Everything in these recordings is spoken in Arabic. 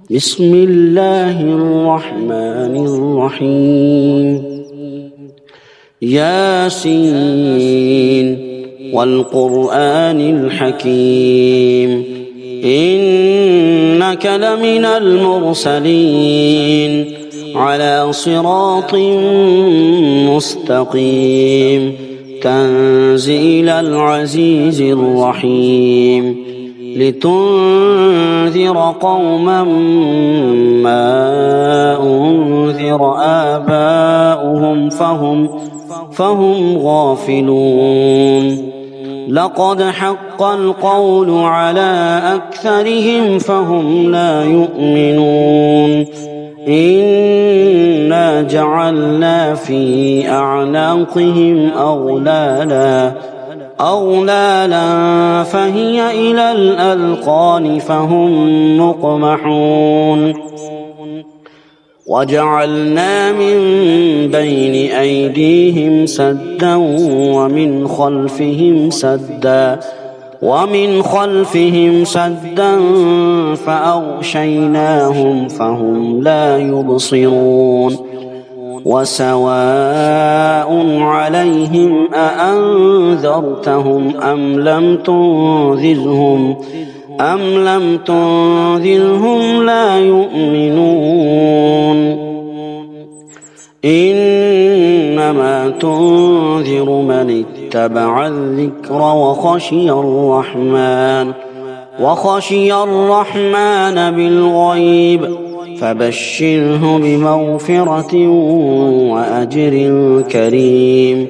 بسم الله الرحمن الرحيم ياسين والقرآن الحكيم إنك لمن المرسلين على صراط مستقيم تنزيل العزيز الرحيم لتنذر قوما ما أنذر آباؤهم فهم غافلون لقد حق القول على أكثرهم فهم لا يؤمنون إنا جعلنا في أعناقهم أغلالا فهي إلى الأذقان فهم مقمحون وجعلنا من بين أيديهم سدا ومن خلفهم سدا فأغشيناهم فهم لا يبصرون وسواء عليهم أأنذرتهم أم لم تنذرهم لا يؤمنون إنما تنذر من اتبع الذكر وخشي الرحمن بالغيب فبشره بمغفرة وأجر كريم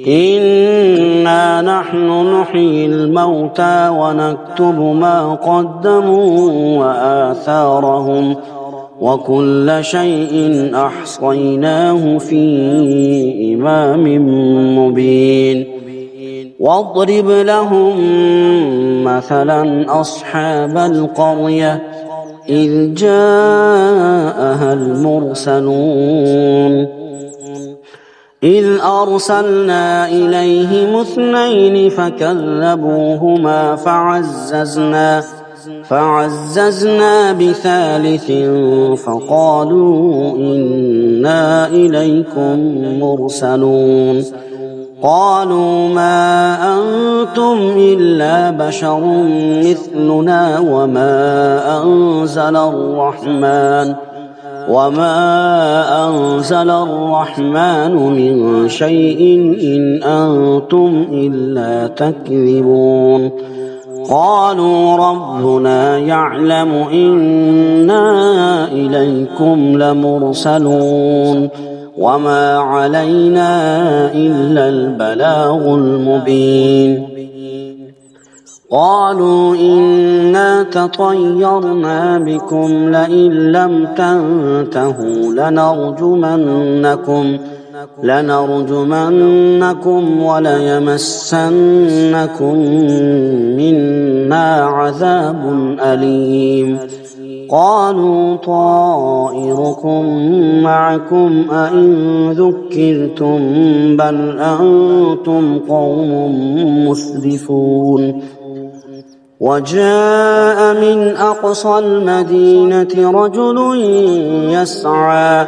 إنا نحن نحيي الموتى ونكتب ما قدموا وآثارهم وكل شيء أحصيناه في إمام مبين واضرب لهم مثلا أصحاب القرية إذ جاءها المرسلون إذ أرسلنا إليهم 2 فكذبوهما فعززنا ب3 فقالوا إنا إليكم مرسلون قالوا ما أنتم إلا بشر مثلنا وما أنزل الرحمن من شيء إن أنتم إلا تكذبون قالوا ربنا يعلم إنا إليكم لمرسلون وما علينا إلا البلاغ المبين قالوا إنا تطيرنا بكم لئن لم تنتهوا لنرجمنكم وليمسنكم منا عذاب أليم قالوا طائركم معكم أئن ذكرتم بل أنتم قوم مسرفون وجاء من أقصى المدينة رجل يسعى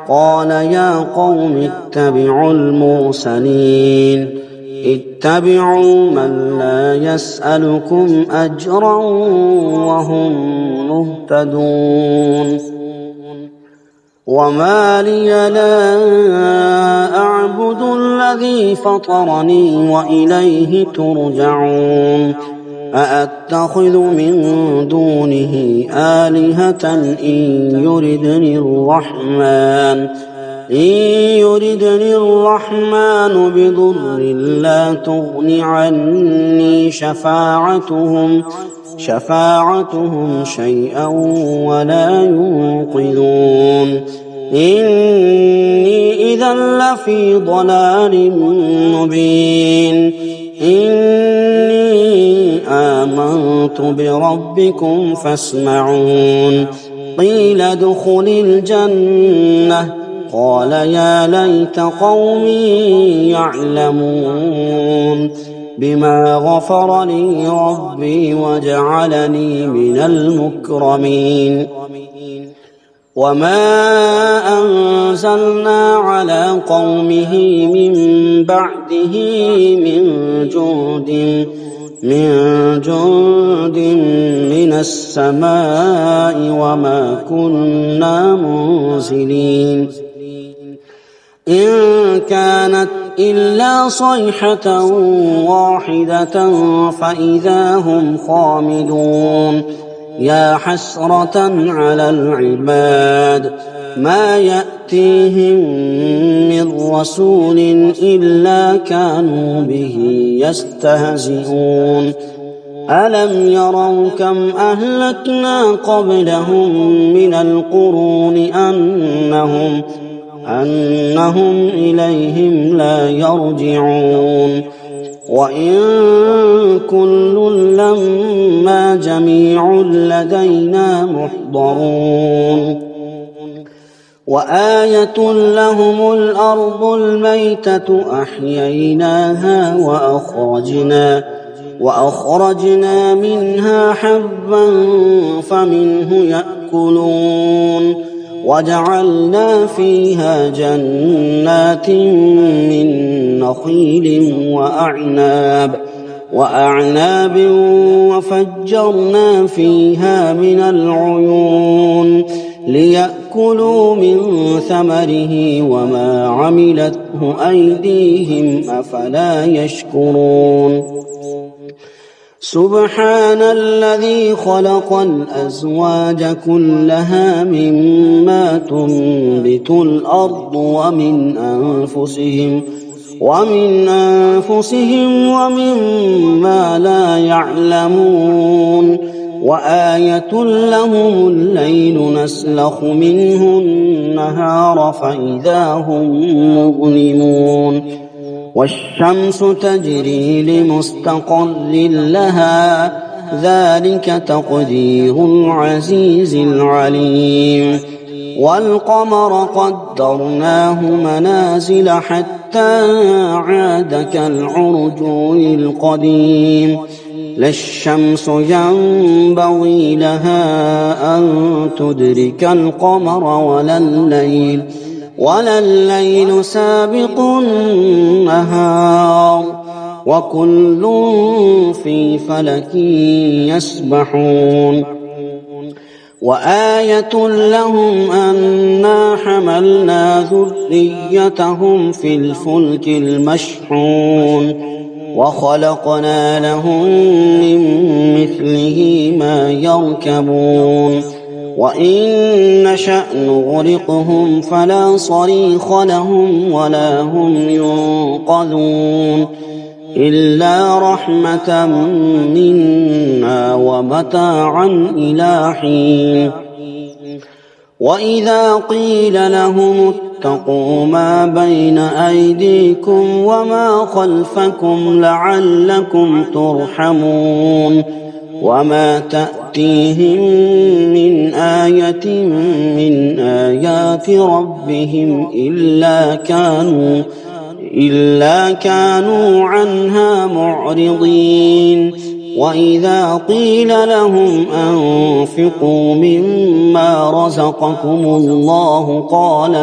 قال يا قوم اتبعوا المرسلين اتبعوا من لا يسألكم أجرا وهم مهتدون وما لي لا أعبد الذي فطرني وإليه ترجعون أأتخذ من دونه آلهة إن يردني الرحمن بضر لا تغن عني شفاعتهم شيئا ولا ينقذون إني إذا لفي ضلال مبين إني آمنت بربكم فاسمعون قيل ادخل الجنة قال يا ليت قومي يعلمون بما غفر لي ربي وجعلني من المكرمين. وما أنزلنا على قومه من بعده من جند من السماء وما كنا منزلين. إن كانت إلا صيحة واحدة فإذا هم خامدون. يا حسرة على العباد ما يأتيهم من رسول إلا كانوا به يستهزئون. ألم يروا كم أهلكنا قبلهم من القرون أنهم إليهم لا يرجعون. وإن كل لما جميع لدينا محضرون. وآية لهم الأرض الميتة أحييناها وأخرجنا منها حبا فمنه يأكلون. وجعلنا فيها جنات من نخيل وأعناب وفجرنا فيها من العيون ليأكلوا من ثمره وما عملته أيديهم أفلا يشكرون. سبحان الذي خلق الأزواج كلها مما تنبت الأرض ومن أنفسهم ومما لا يعلمون. وآية لهم الليل نسلخ منه النهار فإذا هم مظلمون. والشمس تجري لمستقر لها ذلك تقدير العزيز العليم. والقمر قدرناه منازل حتى عاد كالعرجون القديم. لا الشمس ينبغي لها أن تدرك القمر ولا الليل سابق النهار وكل في فلك يسبحون. وآية لهم أنا حملنا ذريتهم في الفلك المشحون وخلقنا لهم من مثله ما يركبون. وإن نشأ نغرقهم فلا صريخ لهم ولا هم ينقذون إلا رحمة منا ومتاعا إلى حين. وإذا قيل لهم اتقوا ما بين أيديكم وما خلفكم لعلكم ترحمون وما تأتيهم من آية من آيات ربهم إلا كانوا عنها معرضين. وإذا قيل لهم أنفقوا مما رزقكم الله قال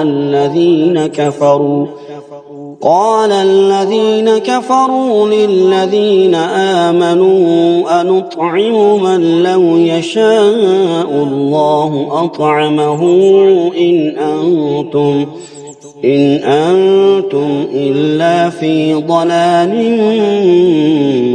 الذين كفروا للذين آمنوا أنطعم من لو يشاء الله أطعمه إن أنتم إلا في ضلال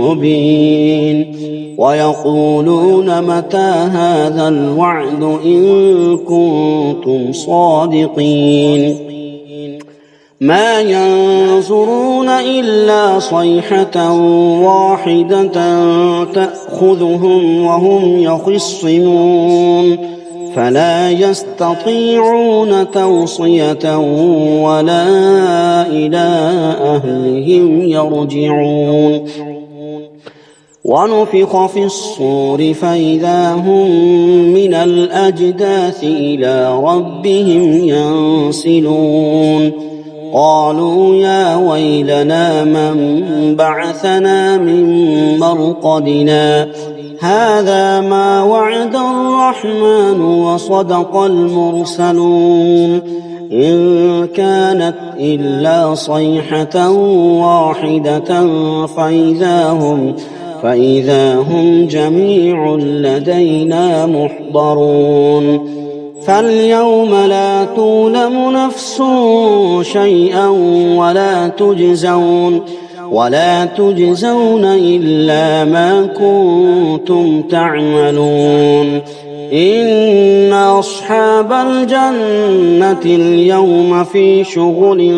مبين. ويقولون متى هذا الوعد إن كنتم صادقين. ما ينظرون إلا صيحة واحدة تأخذهم وهم يخصمون فلا يستطيعون توصية ولا إلى أهلهم يرجعون. ونفخ في الصور فإذا هم من الأجداث إلى ربهم ينسلون. قالوا يا ويلنا من بعثنا من مرقدنا هذا ما وعد الرحمن وصدق المرسلون إن كانت إلا صيحة واحدة فإذا هم جميع لدينا محضرون فاليوم لا تظلم نفس شيئا ولا تجزون إلا ما كنتم تعملون إن أصحاب الجنة اليوم في شغل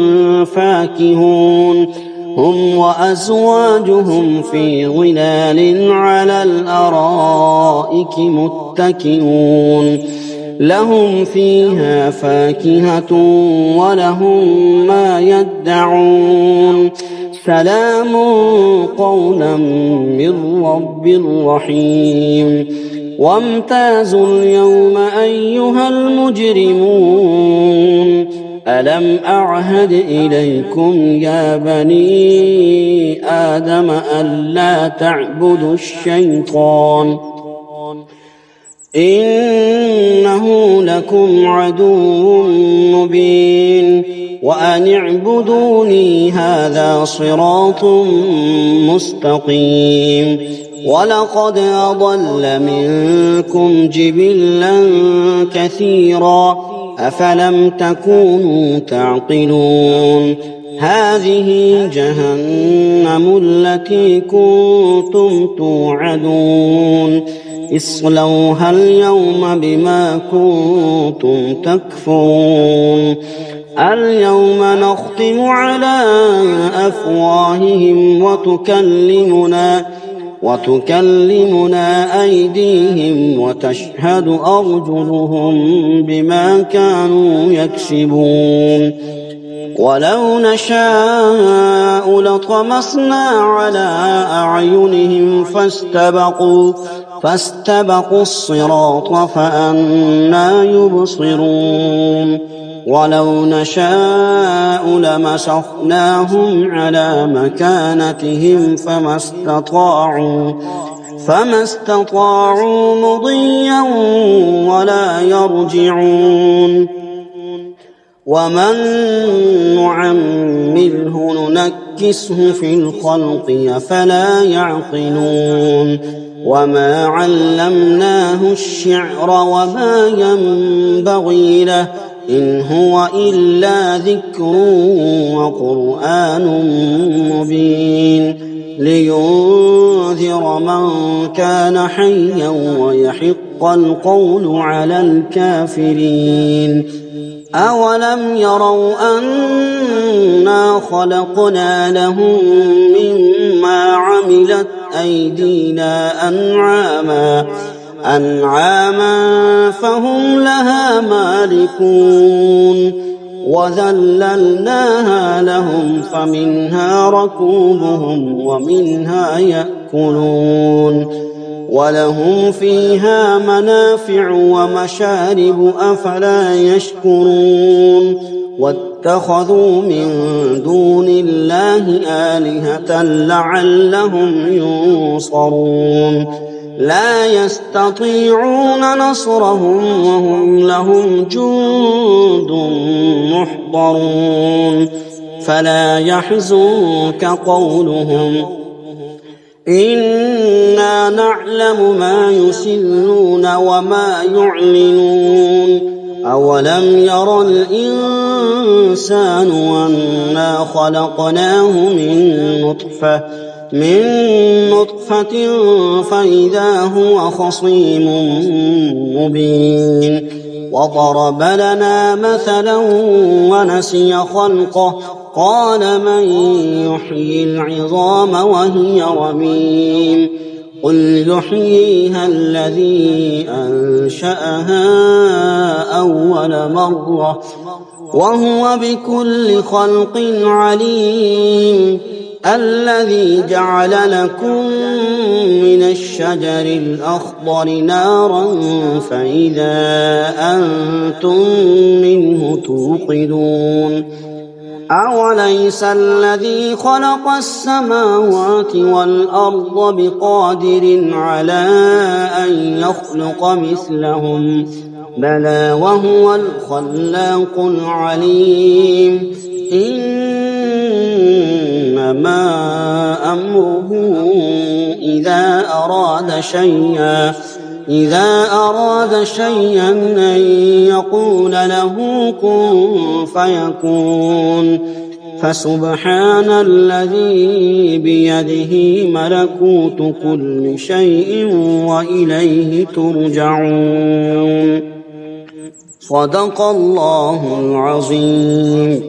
فاكهون هم وأزواجهم في ظلال على الأرائك متكئون لهم فيها فاكهة ولهم ما يدعون سلام قولا من رب رحيم وامتازوا اليوم أيها المجرمون ألم أعهد إليكم يا بني آدم ألا تعبدوا الشيطان إنه لكم عدو مبين وأن اعبدوني هذا صراط مستقيم ولقد أضل منكم جبلا كثيرا أفلم تكونوا تعقلون هذه جهنم التي كنتم توعدون اصلوها اليوم بما كنتم تكفرون اليوم نختم على أفواههم وتكلمنا أيديهم وتشهد أرجلهم بما كانوا يكسبون ولو نشاء لطمسنا على أعينهم فاستبقوا الصراط فأنى يبصرون ولو نشاء لمسخناهم على مكانتهم فما استطاعوا مضيا ولا يرجعون ومن نعمره ننكسه في الخلق أفلا يعقلون وما علمناه الشعر وما ينبغي له إن هو إلا ذكر وقرآن مبين لينذر من كان حيا ويحق القول على الكافرين أولم يروا أنا خلقنا لهم مما عملت أيدينا أنعاما فهم لها مالكون وذللناها لهم فمنها ركوبهم ومنها يأكلون ولهم فيها منافع ومشارب أفلا يشكرون واتخذوا من دون الله آلهة لعلهم ينصرون لا يستطيعون نصرهم وهم لهم جند محضرون فلا يحزنك قولهم إنا نعلم ما يسرون وما يعلنون أولم ير الإنسان أنا خلقناه من نطفة فإذا هو خصيم مبين وضرب لنا مثلا ونسي خلقه قال من يحيي العظام وهي رميم قل يحييها الذي أنشأها أول مرة وهو بكل خلق عليم الذي جعل لكم من الشجر الأخضر نارا فإذا أنتم منه توقدون أوليس الذي خلق السماوات والأرض بقادر على أن يخلق مثلهم بلى وهو الخلاق العليم إنما أمره إذا أراد شيئا أن يقول له كن فيكون فسبحان الذي بيده ملكوت كل شيء وإليه ترجعون صدق الله العظيم.